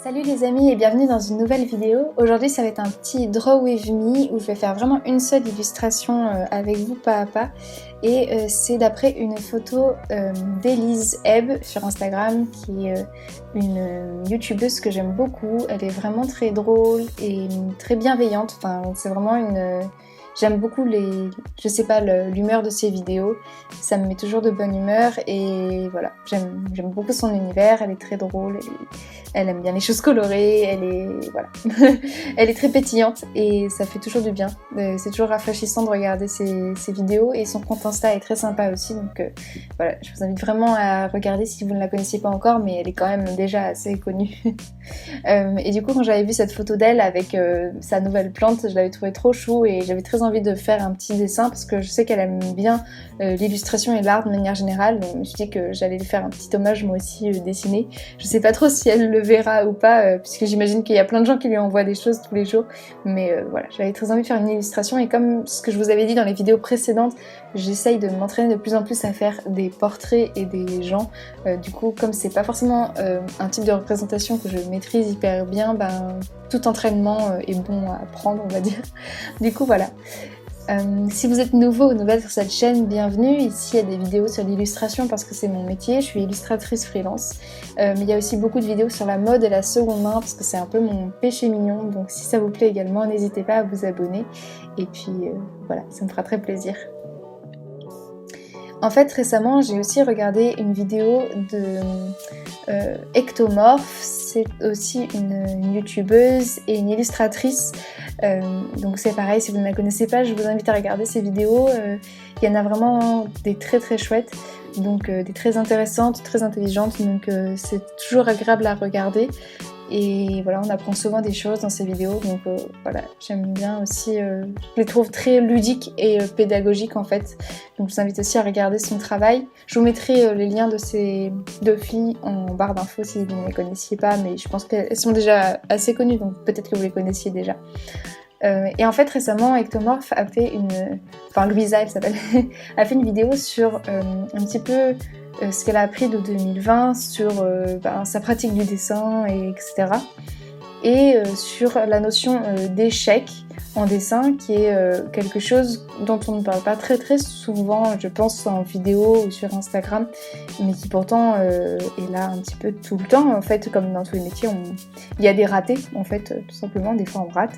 Salut les amis et bienvenue dans une nouvelle vidéo. Aujourd'hui ça va être un petit Draw With Me où je vais faire vraiment une seule illustration avec vous pas à pas. Et c'est d'après une photo d'Elise Ebb sur Instagram qui est une youtubeuse que j'aime beaucoup. Elle est vraiment très drôle et très bienveillante. Enfin c'est vraiment une... J'aime beaucoup je sais pas, l'humeur de ses vidéos, ça me met toujours de bonne humeur et voilà, j'aime beaucoup son univers, elle est très drôle, elle aime bien les choses colorées, voilà, elle est très pétillante et ça fait toujours du bien. C'est toujours rafraîchissant de regarder ses vidéos et son compte Insta est très sympa aussi, donc voilà, je vous invite vraiment à regarder si vous ne la connaissiez pas encore, mais elle est quand même déjà assez connue. Et du coup, quand j'avais vu cette photo d'elle avec sa nouvelle plante, je l'avais trouvée trop chou et j'avais très envie de faire un petit dessin parce que je sais qu'elle aime bien l'illustration et l'art de manière générale, donc je me suis dit que j'allais lui faire un petit hommage moi aussi dessiné. Je sais pas trop si elle le verra ou pas, puisque j'imagine qu'il y a plein de gens qui lui envoient des choses tous les jours, mais voilà, j'avais très envie de faire une illustration et comme ce que je vous avais dit dans les vidéos précédentes, j'essaye de m'entraîner de plus en plus à faire des portraits et des gens. Du coup, comme c'est pas forcément un type de représentation que je maîtrise hyper bien, ben tout entraînement est bon à prendre, on va dire. Du coup, voilà. Si vous êtes nouveau ou nouvelle sur cette chaîne, bienvenue. Ici, il y a des vidéos sur l'illustration parce que c'est mon métier. Je suis illustratrice freelance. Mais il y a aussi beaucoup de vidéos sur la mode et la seconde main parce que c'est un peu mon péché mignon. Donc si ça vous plaît également, n'hésitez pas à vous abonner. Et puis voilà, ça me fera très plaisir. En fait, récemment, j'ai aussi regardé une vidéo de Ectomorph. C'est aussi une youtubeuse et une illustratrice. Donc c'est pareil, si vous ne la connaissez pas, je vous invite à regarder ses vidéos. Il y en a vraiment des très très chouettes, donc des très intéressantes, très intelligentes. Donc c'est toujours agréable à regarder. Et voilà, on apprend souvent des choses dans ces vidéos, donc voilà, j'aime bien aussi, je les trouve très ludiques et pédagogiques en fait, donc je vous invite aussi à regarder son travail. Je vous mettrai les liens de ces deux filles en barre d'infos si vous ne les connaissiez pas, mais je pense qu'elles sont déjà assez connues, donc peut-être que vous les connaissiez déjà. Et en fait récemment Ectomorph a fait Louisa elle s'appelle, a fait une vidéo sur un petit peu ce qu'elle a appris de 2020 sur sa pratique du dessin, etc. Et sur la notion d'échec en dessin, qui est quelque chose dont on ne parle pas très très souvent, je pense, en vidéo ou sur Instagram, mais qui pourtant est là un petit peu tout le temps. En fait, comme dans tous les métiers, il y a des ratés, en fait, tout simplement, des fois on rate.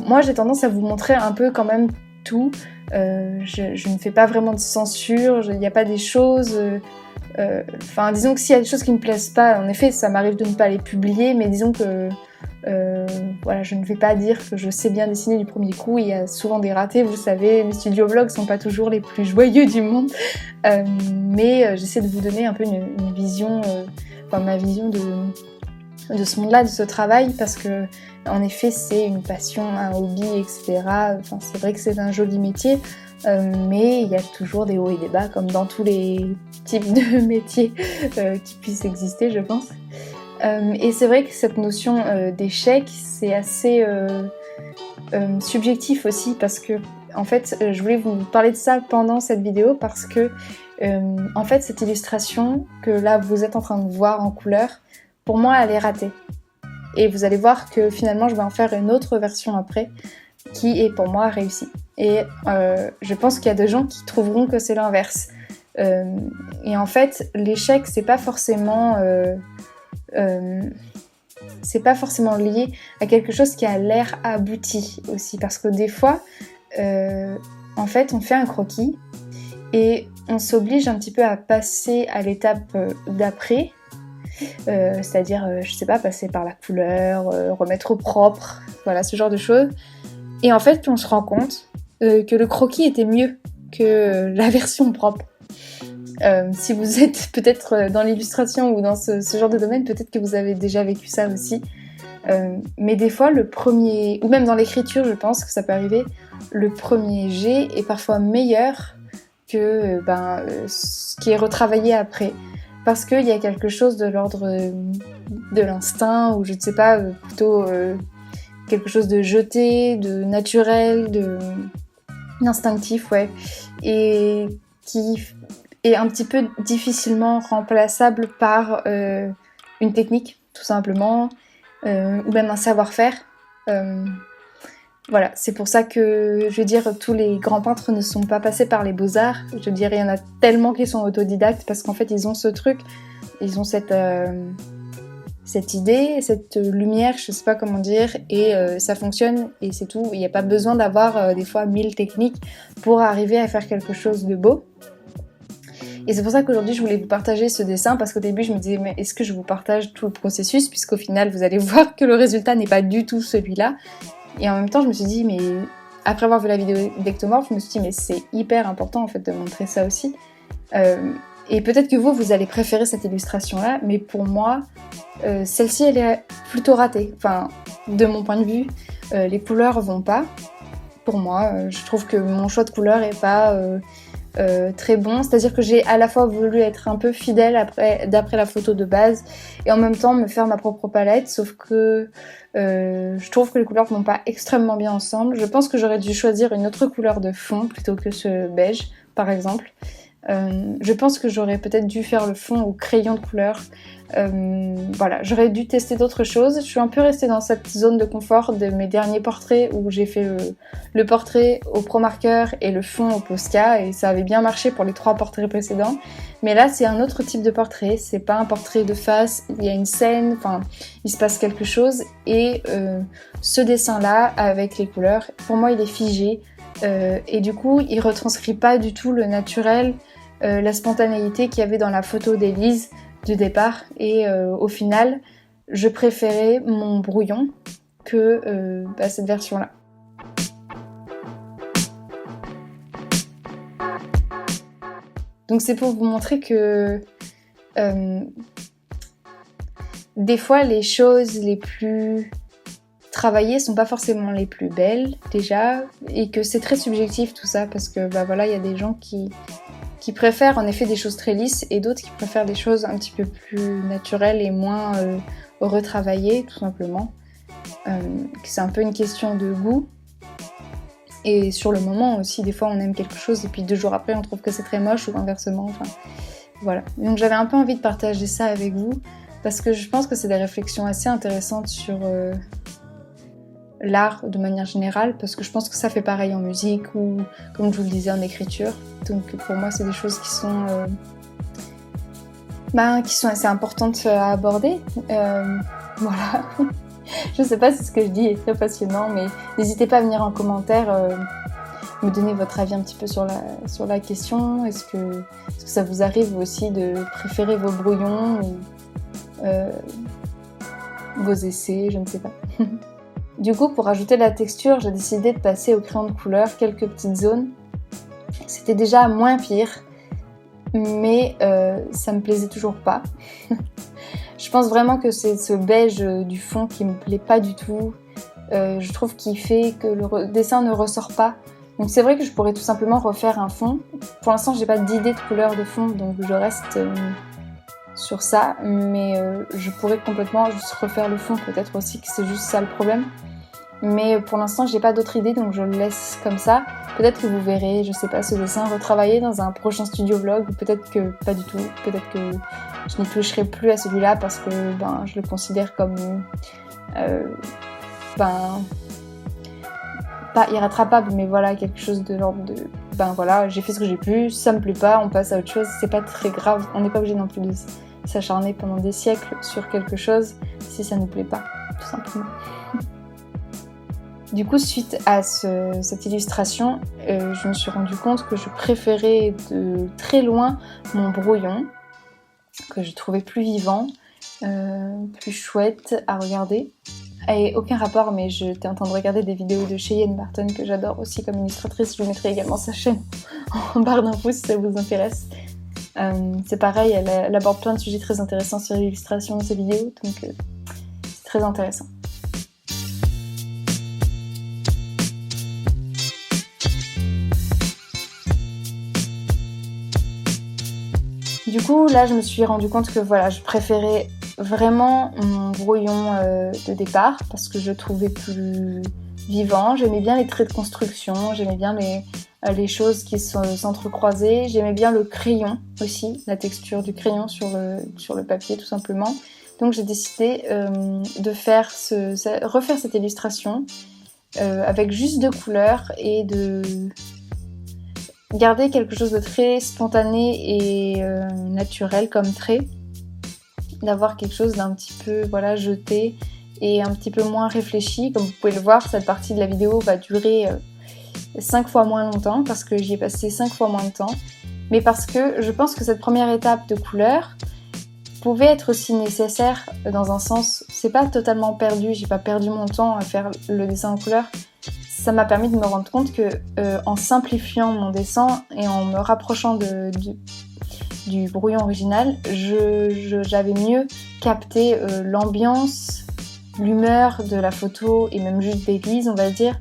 Moi, j'ai tendance à vous montrer un peu quand même tout. Je ne fais pas vraiment de censure, il n'y a pas des choses... disons que s'il y a des choses qui me plaisent pas, en effet, ça m'arrive de ne pas les publier, mais disons que voilà, je ne vais pas dire que je sais bien dessiner du premier coup, il y a souvent des ratés, vous savez, mes studio vlogs sont pas toujours les plus joyeux du monde, mais j'essaie de vous donner un peu une vision, ma vision de ce monde-là, de ce travail, parce que en effet c'est une passion, un hobby, etc. Enfin, c'est vrai que c'est un joli métier, mais il y a toujours des hauts et des bas, comme dans tous les types de métiers qui puissent exister, je pense. Et c'est vrai que cette notion d'échec, c'est assez subjectif aussi, parce que en fait, je voulais vous parler de ça pendant cette vidéo, parce que en fait, cette illustration que là vous êtes en train de voir en couleur, pour moi, elle est ratée. Et vous allez voir que finalement, je vais en faire une autre version après, qui est pour moi réussie. Et je pense qu'il y a des gens qui trouveront que c'est l'inverse. Et en fait, l'échec, c'est pas forcément lié à quelque chose qui a l'air abouti aussi, parce que des fois, en fait, on fait un croquis et on s'oblige un petit peu à passer à l'étape d'après. C'est-à-dire, je sais pas, passer par la couleur, remettre au propre, voilà, ce genre de choses. Et en fait, on se rend compte que le croquis était mieux que la version propre. Si vous êtes peut-être dans l'illustration ou dans ce genre de domaine, peut-être que vous avez déjà vécu ça aussi. Mais des fois, le premier, ou même dans l'écriture, je pense que ça peut arriver, le premier jet est parfois meilleur que ce qui est retravaillé après. Parce qu'il y a quelque chose de l'ordre de l'instinct, ou je ne sais pas, plutôt quelque chose de jeté, de naturel, d'instinctif, ouais, et qui est un petit peu difficilement remplaçable par une technique, tout simplement, ou même un savoir-faire. Voilà, c'est pour ça que, je veux dire, tous les grands peintres ne sont pas passés par les beaux-arts. Je dirais, il y en a tellement qui sont autodidactes parce qu'en fait, ils ont ce truc, ils ont cette idée, cette lumière, je sais pas comment dire, et ça fonctionne et c'est tout. Il n'y a pas besoin d'avoir des fois 1000 techniques pour arriver à faire quelque chose de beau. Et c'est pour ça qu'aujourd'hui je voulais vous partager ce dessin parce qu'au début je me disais mais est-ce que je vous partage tout le processus puisqu'au final vous allez voir que le résultat n'est pas du tout celui-là. Et en même temps je me suis dit mais après avoir vu la vidéo d'Ectomorph je me suis dit mais c'est hyper important en fait de montrer ça aussi. Et peut-être que vous allez préférer cette illustration-là, mais pour moi, celle-ci, elle est plutôt ratée. Enfin, de mon point de vue, les couleurs vont pas. Pour moi, je trouve que mon choix de couleurs est pas très bon. C'est-à-dire que j'ai à la fois voulu être un peu fidèle d'après la photo de base, et en même temps me faire ma propre palette, sauf que je trouve que les couleurs vont pas extrêmement bien ensemble. Je pense que j'aurais dû choisir une autre couleur de fond plutôt que ce beige, par exemple. Je pense que j'aurais peut-être dû faire le fond au crayon de couleur. Voilà, j'aurais dû tester d'autres choses. Je suis un peu restée dans cette zone de confort de mes derniers portraits où j'ai fait le portrait au Pro Marker et le fond au Posca et ça avait bien marché pour les 3 portraits précédents. Mais là, c'est un autre type de portrait. C'est pas un portrait de face, il y a une scène, enfin, il se passe quelque chose et ce dessin-là avec les couleurs, pour moi, il est figé. Et du coup, il retranscrit pas du tout le naturel, la spontanéité qu'il y avait dans la photo d'Élise du départ. Et au final, je préférais mon brouillon que cette version-là. Donc c'est pour vous montrer que des fois, les choses les plus travaillées sont pas forcément les plus belles déjà et que c'est très subjectif tout ça parce que voilà, il y a des gens qui préfèrent en effet des choses très lisses et d'autres qui préfèrent des choses un petit peu plus naturelles et moins retravaillées tout simplement. C'est un peu une question de goût et sur le moment aussi des fois on aime quelque chose et puis 2 jours après on trouve que c'est très moche ou inversement, enfin voilà. Donc j'avais un peu envie de partager ça avec vous parce que je pense que c'est des réflexions assez intéressantes sur l'art de manière générale parce que je pense que ça fait pareil en musique ou comme je vous le disais en écriture. Donc pour moi c'est des choses qui sont assez importantes à aborder. Voilà. Je sais pas si ce que je dis est très passionnant mais n'hésitez pas à venir en commentaire me donner votre avis un petit peu sur la question. Est-ce que ça vous arrive aussi de préférer vos brouillons ou vos essais, je ne sais pas. Du coup, pour ajouter la texture, j'ai décidé de passer au crayon de couleur quelques petites zones. C'était déjà moins pire, mais ça me plaisait toujours pas. Je pense vraiment que c'est ce beige du fond qui me plaît pas du tout. Je trouve qu'il fait que le dessin ne ressort pas. Donc c'est vrai que je pourrais tout simplement refaire un fond. Pour l'instant, j'ai pas d'idée de couleur de fond, donc je reste sur ça. Mais je pourrais complètement juste refaire le fond, peut-être aussi que c'est juste ça le problème. Mais pour l'instant, j'ai pas d'autre idée, donc je le laisse comme ça. Peut-être que vous verrez, je sais pas, ce dessin retravaillé dans un prochain studio vlog, ou peut-être que pas du tout. Peut-être que je n'y toucherai plus à celui-là parce que je le considère comme pas irrattrapable, mais voilà, quelque chose de l'ordre de voilà, j'ai fait ce que j'ai pu, ça me plaît pas, on passe à autre chose, c'est pas très grave, on n'est pas obligé non plus de s'acharner pendant des siècles sur quelque chose si ça nous plaît pas, tout simplement. Du coup, suite à cette illustration, je me suis rendu compte que je préférais de très loin mon brouillon, que je trouvais plus vivant, plus chouette à regarder. Et aucun rapport, mais j'étais en train de regarder des vidéos de Cheyenne Barton que j'adore aussi comme illustratrice. Je vous mettrai également sa chaîne en barre d'infos si ça vous intéresse. C'est pareil, elle aborde plein de sujets très intéressants sur l'illustration de ses vidéos, donc c'est très intéressant. Du coup, là, je me suis rendu compte que voilà, je préférais vraiment mon brouillon de départ parce que je le trouvais plus vivant. J'aimais bien les traits de construction, j'aimais bien les choses qui s'entrecroisaient. J'aimais bien le crayon aussi, la texture du crayon sur le papier tout simplement. Donc j'ai décidé de refaire cette illustration avec juste 2 couleurs et de garder quelque chose de très spontané et naturel comme trait, d'avoir quelque chose d'un petit peu jeté et un petit peu moins réfléchi. Comme vous pouvez le voir, cette partie de la vidéo va durer 5 fois moins longtemps parce que j'y ai passé 5 fois moins de temps, mais parce que je pense que cette première étape de couleur pouvait être aussi nécessaire dans un sens. C'est pas totalement perdu, j'ai pas perdu mon temps à faire le dessin en couleur. Ça m'a permis de me rendre compte que en simplifiant mon dessin et en me rapprochant du brouillon original, j'avais mieux capté l'ambiance, l'humeur de la photo et même juste des glisses, on va dire,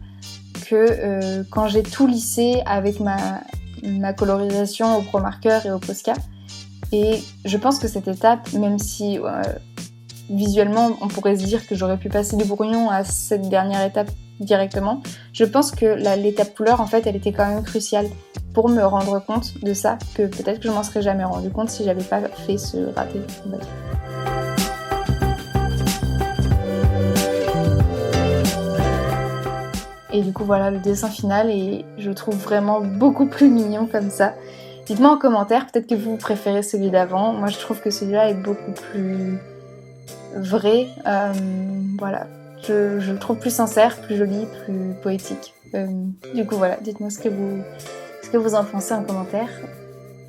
que quand j'ai tout lissé avec ma colorisation au Pro Marker et au Posca. Et je pense que cette étape, même si visuellement on pourrait se dire que j'aurais pu passer du brouillon à cette dernière étape directement, je pense que l'étape couleur, en fait, elle était quand même cruciale pour me rendre compte de ça, que peut-être que je m'en serais jamais rendu compte si j'avais pas fait ce raté, on va dire. Et du coup voilà le dessin final, et je le trouve vraiment beaucoup plus mignon comme ça. Dites-moi en commentaire, peut-être que vous préférez celui d'avant. Moi je trouve que celui-là est beaucoup plus vrai. Voilà, je le trouve plus sincère, plus joli, plus poétique. Du coup voilà, dites-moi ce que vous en pensez en commentaire.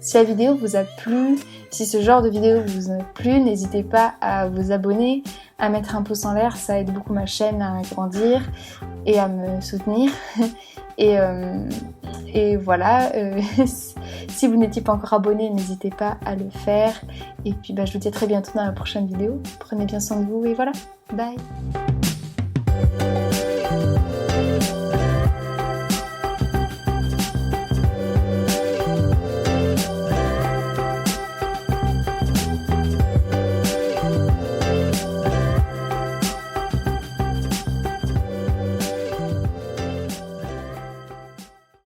Si la vidéo vous a plu, si ce genre de vidéo vous a plu, n'hésitez pas à vous abonner, à mettre un pouce en l'air, ça aide beaucoup ma chaîne à grandir et à me soutenir. Et voilà, si vous n'étiez pas encore abonné, n'hésitez pas à le faire. Et puis je vous dis à très bientôt dans la prochaine vidéo. Prenez bien soin de vous et voilà, bye!